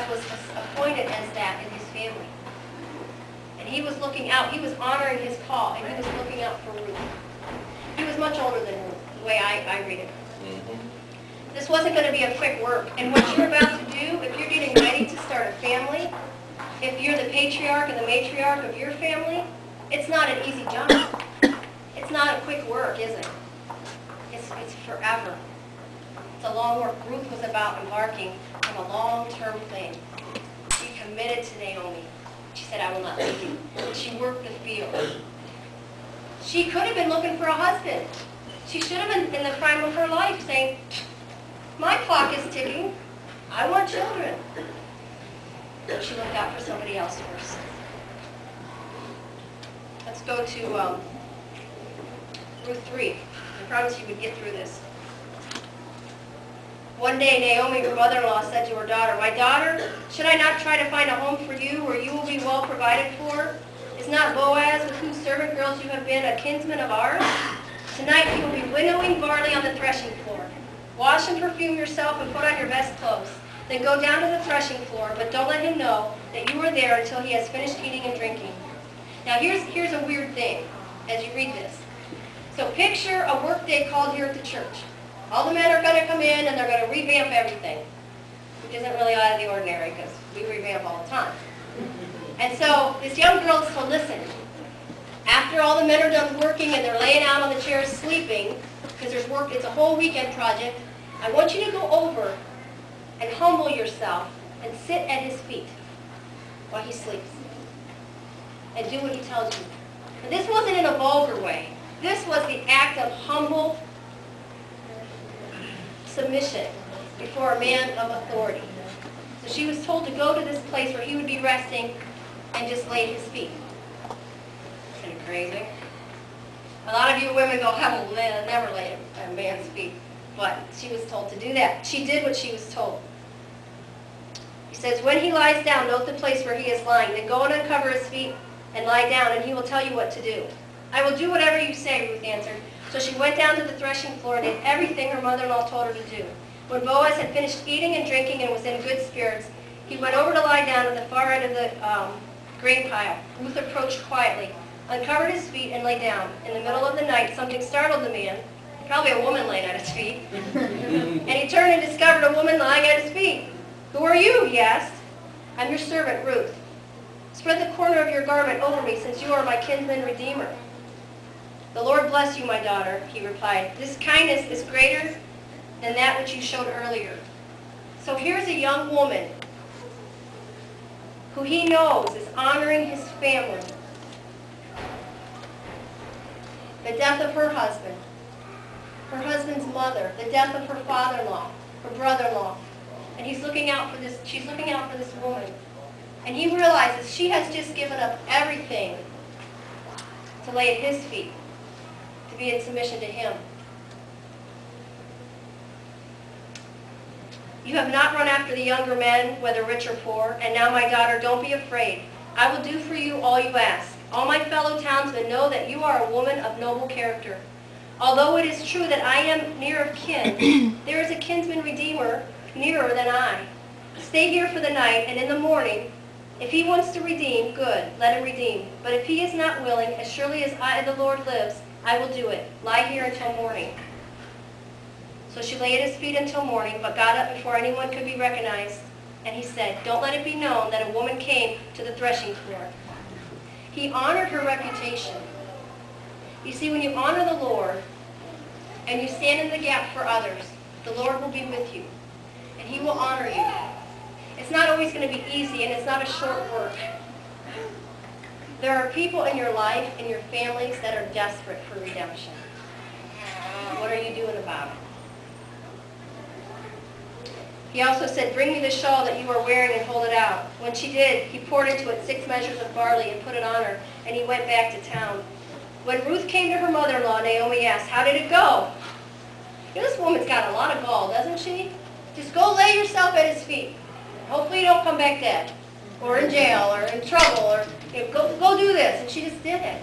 Boaz was appointed as that in his family. And he was looking out, he was honoring his call, and he was looking out for Ruth. He was much older than Ruth, the way I read it. This wasn't going to be a quick work. And what you're about to do, if you're getting ready to start a family, if you're the patriarch and the matriarch of your family, it's not an easy job. It's not a quick work, is it? It's forever. It's a long work. Ruth was about embarking on a long-term thing. She committed to Naomi. She said, I will not leave you. And she worked the field. She could have been looking for a husband. She should have been in the prime of her life saying, my clock is ticking. I want children. But she looked out for somebody else first. Let's go to Ruth 3. I promised you would get through this. One day, Naomi, her mother-in-law, said to her daughter, my daughter, should I not try to find a home for you where you will be well provided for? Is not Boaz, with whose servant girls you have been, a kinsman of ours? Tonight you will be winnowing barley on the threshing floor. Wash and perfume yourself and put on your best clothes. Then go down to the threshing floor, but don't let him know that you are there until he has finished eating and drinking. Now here's a weird thing as you read this. So picture a work day called here at the church. All the men are going to come in and they're going to revamp everything, which isn't really out of the ordinary because we revamp all the time. And so this young girl is told, listen, after all the men are done working and they're laying out on the chairs sleeping, because there's work, it's a whole weekend project, I want you to go over and humble yourself and sit at his feet while he sleeps. And do what he tells you. And this wasn't in a vulgar way. This was the act of humble submission before a man of authority. So she was told to go to this place where he would be resting and just lay at his feet. Isn't it crazy? A lot of you women go, I will never lay at a man's feet. But she was told to do that. She did what she was told. He says, when he lies down, note the place where he is lying. Then go and uncover his feet and lie down, and he will tell you what to do. I will do whatever you say, Ruth answered. So she went down to the threshing floor and did everything her mother-in-law told her to do. When Boaz had finished eating and drinking and was in good spirits, he went over to lie down at the far end of the grain pile. Ruth approached quietly, uncovered his feet, and lay down. In the middle of the night, something startled the man, probably a woman laying at his feet, and he turned and discovered a woman lying at his feet. Who are you? He asked. I'm your servant, Ruth. Spread the corner of your garment over me, since you are my kinsman redeemer. The Lord bless you, my daughter, he replied. This kindness is greater than that which you showed earlier. So here's a young woman who he knows is honoring his family. The death of her husband's mother, the death of her father-in-law, her brother-in-law. And he's looking out for this, she's looking out for this woman. And he realizes she has just given up everything to lay at his feet, to be in submission to him. You have not run after the younger men, whether rich or poor, and now, my daughter, don't be afraid. I will do for you all you ask. All my fellow townsmen know that you are a woman of noble character. Although it is true that I am near of kin, there is a kinsman redeemer nearer than I. Stay here for the night, and in the morning, if he wants to redeem, good, let him redeem. But if he is not willing, as surely as I, the Lord, lives, I will do it. Lie here until morning. So she lay at his feet until morning, but got up before anyone could be recognized. And he said, don't let it be known that a woman came to the threshing floor. He honored her reputation. You see, when you honor the Lord and you stand in the gap for others, the Lord will be with you, and he will honor you. It's not always going to be easy, and it's not a short work. There are people in your life, in your families, that are desperate for redemption. What are you doing about it? He also said, bring me the shawl that you are wearing and hold it out. When she did, he poured into it 6 measures of barley and put it on her, and he went back to town. When Ruth came to her mother-in-law, Naomi asked, how did it go? You know, this woman's got a lot of gall, doesn't she? Just go lay yourself at his feet. Hopefully you don't come back dead, or in jail, or in trouble, or go do this. And she just did it.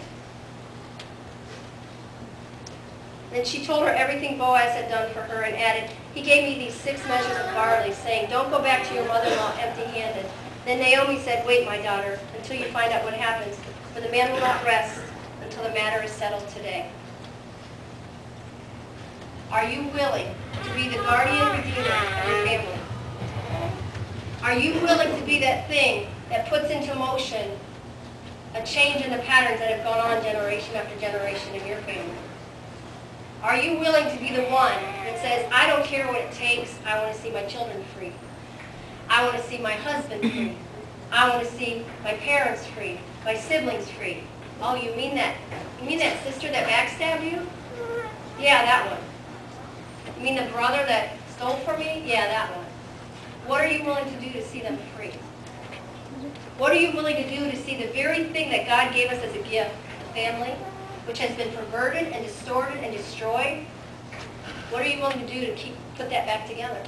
Then she told her everything Boaz had done for her and added, he gave me these 6 measures of barley, saying, don't go back to your mother-in-law empty-handed. Then Naomi said, wait, my daughter, until you find out what happens, for the man will not rest until the matter is settled today. Are you willing to be the guardian redeemer of your family? Are you willing to be that thing that puts into motion a change in the patterns that have gone on generation after generation in your family? Are you willing to be the one that says, I don't care what it takes, I want to see my children free. I want to see my husband free. I want to see my parents free, my siblings free. Oh, you mean that? You mean that sister that backstabbed you? Yeah, that one. You mean the brother that stole from me? Yeah, that one. What are you willing to do to see them free? What are you willing to do to see the very thing that God gave us as a gift, the family, which has been perverted and distorted and destroyed? What are you willing to do to put that back together?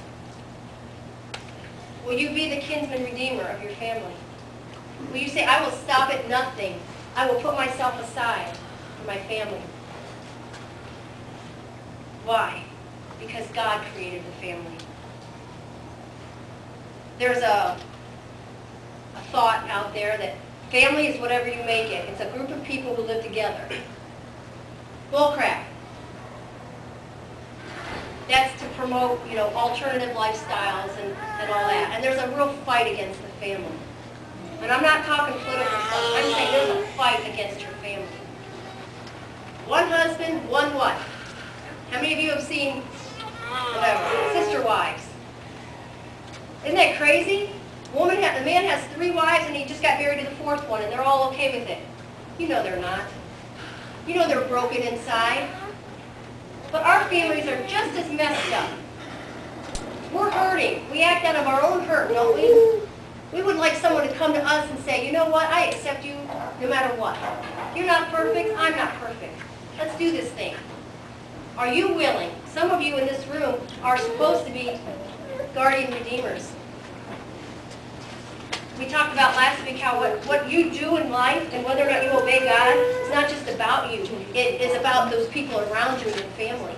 Will you be the kinsman redeemer of your family? Will you say, I will stop at nothing. I will put myself aside for my family. Why? Because God created the family. There's a thought out there that family is whatever you make it. It's a group of people who live together. Bullcrap. That's to promote, alternative lifestyles and all that. And there's a real fight against the family. And I'm not talking political stuff. I'm saying there's a fight against your family. One husband, one wife. How many of you have seen, sister wives? Isn't that crazy? The man has 3 wives and he just got married to the 4th one and they're all okay with it. You know they're not. You know they're broken inside. But our families are just as messed up. We're hurting. We act out of our own hurt, don't we? We would like someone to come to us and say, you know what, I accept you no matter what. You're not perfect, I'm not perfect. Let's do this thing. Are you willing? Some of you in this room are supposed to be guardian redeemers. We talked about last week how what you do in life and whether or not you obey God is not just about you. It is about those people around you and your family.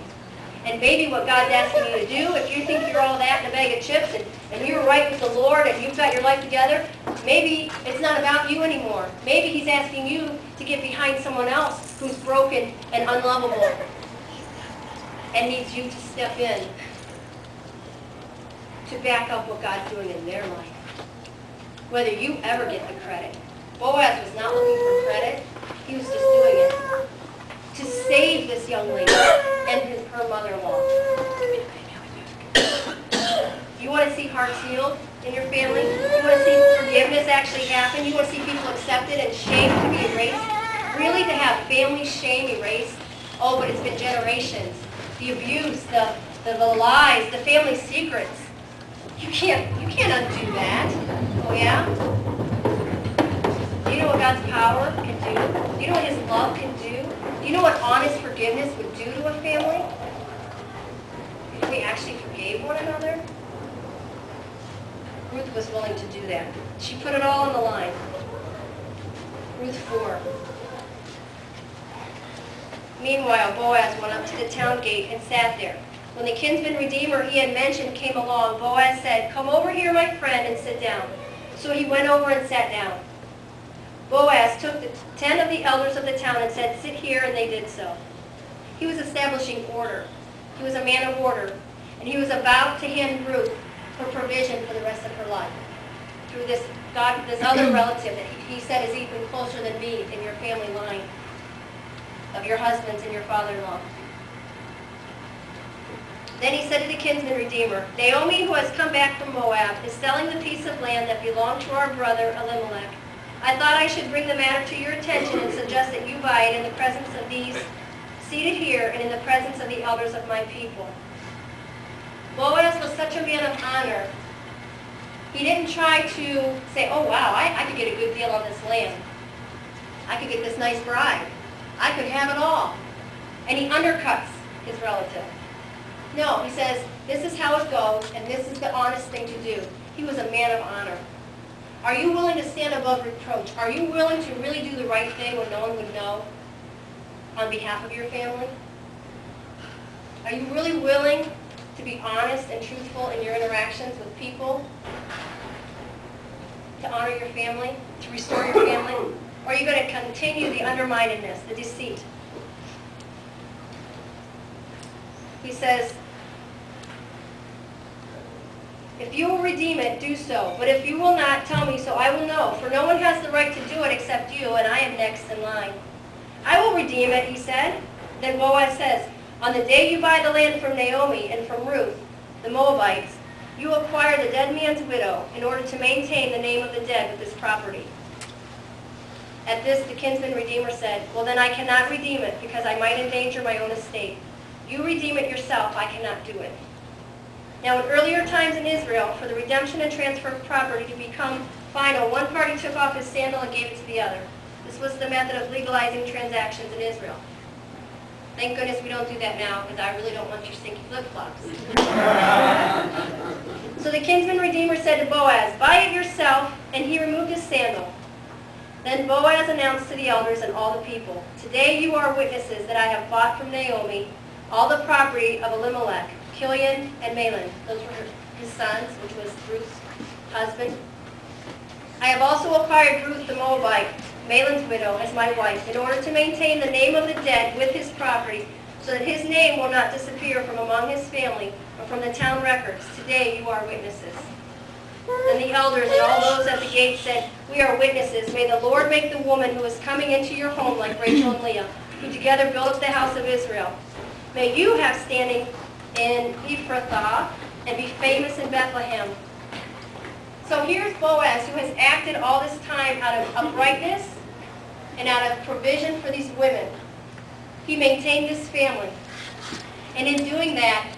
And maybe what God's asking you to do, if you think you're all that in a bag of chips and you're right with the Lord and you've got your life together, maybe it's not about you anymore. Maybe He's asking you to get behind someone else who's broken and unlovable and needs you to step in to back up what God's doing in their life. Whether you ever get the credit. Boaz was not looking for credit. He was just doing it to save this young lady and her mother-in-law. You want to see hearts healed in your family? You want to see forgiveness actually happen? You want to see people accepted and shame to be erased? Really, to have family shame erased? Oh, but it's been generations. The abuse, the lies, the family secrets. You can't undo that. Oh yeah? Do you know what God's power can do? Do you know what His love can do? Do you know what honest forgiveness would do to a family? If we actually forgave one another? Ruth was willing to do that. She put it all on the line. Ruth 4. Meanwhile, Boaz went up to the town gate and sat there. When the kinsman redeemer he had mentioned came along, Boaz said, "Come over here, my friend, and sit down." So he went over and sat down. Boaz took the 10 of the elders of the town and said, "Sit here," and they did so. He was establishing order. He was a man of order, and he was about to hand Ruth her provision for the rest of her life through this other relative that he said is even closer than me in your family line of your husbands and your father-in-law. Then he said to the kinsman redeemer, "Naomi, who has come back from Moab, is selling the piece of land that belonged to our brother Elimelech. I thought I should bring the matter to your attention and suggest that you buy it in the presence of these seated here and in the presence of the elders of my people." Boaz was such a man of honor. He didn't try to say, "Oh wow, I could get a good deal on this land. I could get this nice bride. I could have it all." And he undercuts his relative. No, he says, this is how it goes, and this is the honest thing to do. He was a man of honor. Are you willing to stand above reproach? Are you willing to really do the right thing when no one would know on behalf of your family? Are you really willing to be honest and truthful in your interactions with people, to honor your family, to restore your family? Or are you going to continue the underminedness, the deceit? He says, if you will redeem it, do so. But if you will not, tell me, so I will know. For no one has the right to do it except you, and I am next in line. I will redeem it, he said. Then Boaz says, on the day you buy the land from Naomi and from Ruth, the Moabites, you acquire the dead man's widow in order to maintain the name of the dead with this property. At this, the kinsman redeemer said, well, then I cannot redeem it, because I might endanger my own estate. You redeem it yourself, I cannot do it. Now, in earlier times in Israel, for the redemption and transfer of property to become final, one party took off his sandal and gave it to the other. This was the method of legalizing transactions in Israel. Thank goodness we don't do that now, because I really don't want your stinky flip-flops. So the kinsman redeemer said to Boaz, buy it yourself, and he removed his sandal. Then Boaz announced to the elders and all the people, today you are witnesses that I have bought from Naomi all the property of Elimelech, Kilion, and Mahlon. Those were his sons, which was Ruth's husband. I have also acquired Ruth the Moabite, Mahlon's widow, as my wife, in order to maintain the name of the dead with his property, so that his name will not disappear from among his family or from the town records. Today you are witnesses. Then the elders and all those at the gate said, we are witnesses. May the Lord make the woman who is coming into your home like Rachel and Leah, who together built up the house of Israel. May you have standing in Ephrathah and be famous in Bethlehem. So here's Boaz, who has acted all this time out of uprightness and out of provision for these women. He maintained this family. And in doing that,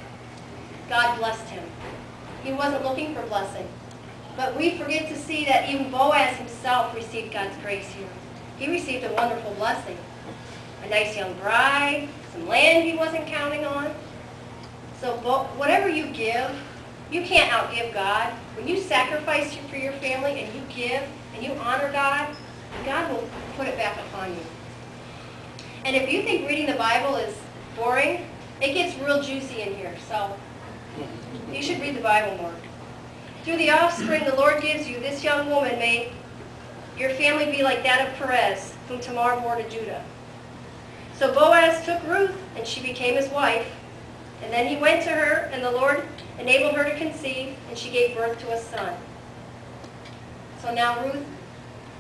God blessed him. He wasn't looking for blessing. But we forget to see that even Boaz himself received God's grace here. He received a wonderful blessing. A nice young bride, some land he wasn't counting on. So whatever you give, you can't outgive God. When you sacrifice for your family and you give and you honor God, God will put it back upon you. And if you think reading the Bible is boring, it gets real juicy in here. So you should read the Bible more. Through the offspring the Lord gives you, this young woman, may your family be like that of Perez, whom Tamar bore to Judah. So Boaz took Ruth, and she became his wife. And then he went to her, and the Lord enabled her to conceive, and she gave birth to a son. So now Ruth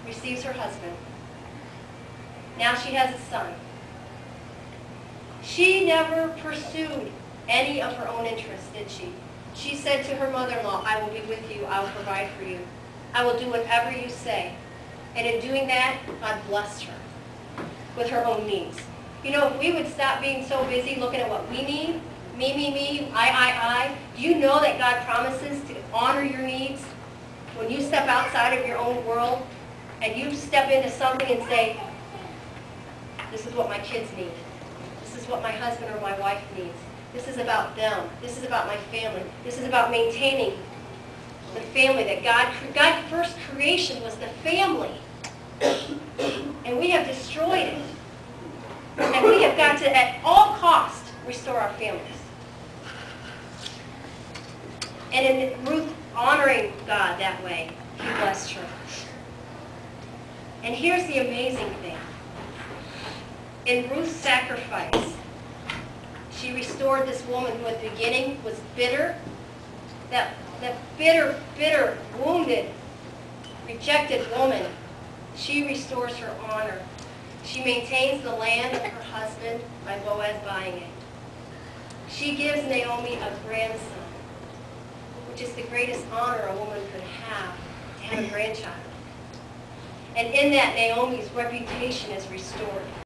receives her husband. Now she has a son. She never pursued any of her own interests, did she? She said to her mother-in-law, I will be with you, I will provide for you. I will do whatever you say. And in doing that, God blessed her with her own needs. You know, if we would stop being so busy looking at what we need, me, I, do you know that God promises to honor your needs? When you step outside of your own world and you step into something and say, this is what my kids need. This is what my husband or my wife needs. This is about them. This is about my family. This is about maintaining the family that God's first creation was the family. And we have destroyed it. And we have got to, at all costs, restore our families. And in Ruth honoring God that way, he blessed her. And here's the amazing thing. In Ruth's sacrifice, she restored this woman who at the beginning was bitter, that bitter, wounded, rejected woman. She restores her honor. She maintains the land of her husband by Boaz buying it. She gives Naomi a grandson, which is the greatest honor a woman could have, to have a grandchild. And in that, Naomi's reputation is restored.